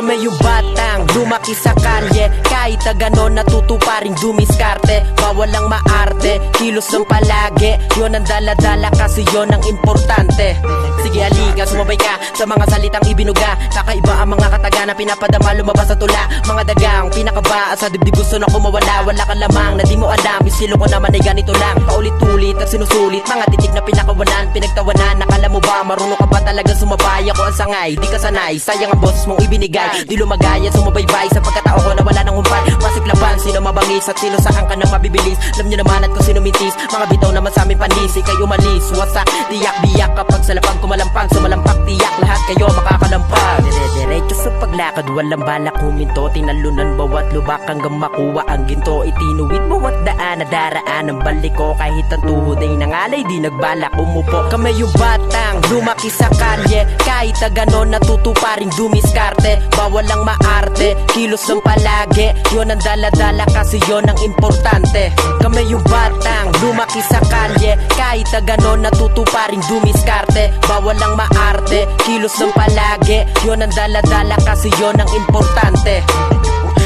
Kami yung batang lumaki sa kalye, kahit na ganon natuto pa rin dumiskarte. Bawal lang maarte, kilos ng palagi, yun ang daladala kasi yun ang importante. Sige halika, sumabay ka sa mga salitang ibinuga. Kakaiba ang mga kataga na pinapadama, lumabas sa tula. Mga dagang pinakaba sa dibdib, gusto na kumawala. Wala ka lamang na di mo alam, isilo ko naman ay ganito lang. Paulit-ulit at sinusulit, mga titik na pinakawalan, pinagtawanan. Nakala mo ba, marunong ka ba talaga sumabay? Ako ang sangay, di ka sanay, sayang ang boses mong ibinigay. Di lumagay at sumabaybay sa pagkatao ko na wala nang humpay. Masiklaban, sino mabangis at sino saan ka nang mabibilis. Alam nyo naman at kung sino mintis, mga bitaw naman sa amin panis. Ikay umalis, wasak, tiyak-biyak kapag sa lapag kumalampag. Sumalampak, tiyak, lahat kayo makakalampag. Dire-diretso sa paglakad, walang balak huminto. Tinalunan bawat lubak hanggang makuha ang ginto. Itinuwid bawat daan na daraan ang balik ko. Kahit ang tuhod ay nangalay, di nagbalak umupo. Kami yung batang lumaki sa kalye, kahit na ganon natuto pa rin dumiskarte. Bawal lang maarte, kilos ng palagi, yun ang daladala kasi yun ang importante. Kami yung batang lumaki sa kalye, kahit na ganon natuto pa rin dumiskarte. Bawal lang maarte, kilos ng palagi, yun ang daladala kasi yun ang importante.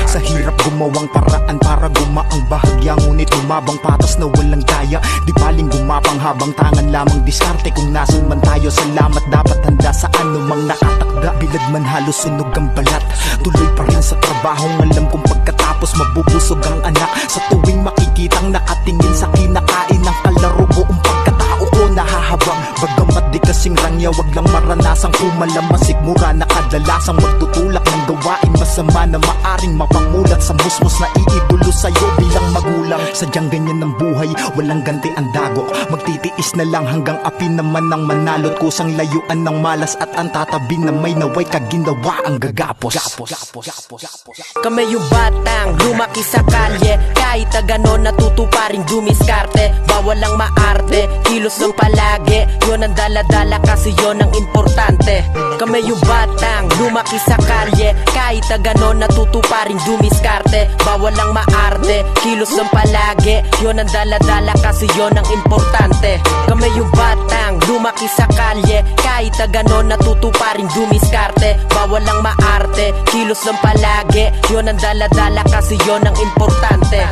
Sa hirap gumawang paraan para gumaang bahagya, ngunit lumabang patas na walang daya. Di baling gumapang habang tangan lamang diskarte. Kung nasan man tayo, salamat dapat handa sa anumang nakatakda. Bilad man halos sunog ang balat, tuloy pa rin sa trabaho. Alam kong pagkatapos mabubusog ang anak. Sa tuwing makikitang nakatingin sa kinakain ng kalaro ko, ang pagkatao ko nahahabang. Bagamat di kasing rangya, wag lang maranasang kumalamasig mura na kadalasang magtutulak ng gawain masama na maaring mapangulat sa musmos na iidolo sa'yo bilang magulang. Sadyang ganyan ang buhay, walang ganti ang dagok. Magtitiis na lang hanggang api naman ang manalot. Kusang layuan ng malas at ang tatabi na may naway kaginawa ang gagapos. Kami yung batang lumaki sa kalye, kahit na ganon natuto pa rin dumiskarte. Bawal lang maarte, kilos ng palagi, yun ang daladala kasi yun ang importante. Kami yung batang lumaki sa kalye, kahit na ganon natuto pa rin dumiskarte. Bawal lang maarte, kilos ng palagi, yun ang daladala kasi yun ang importante. Kami yung batang lumaki sa kalye, kahit na ganon natuto pa rin dumiskarte. Bawal lang maarte, kilos ng palagi, yun ang daladala kasi yun ang importante.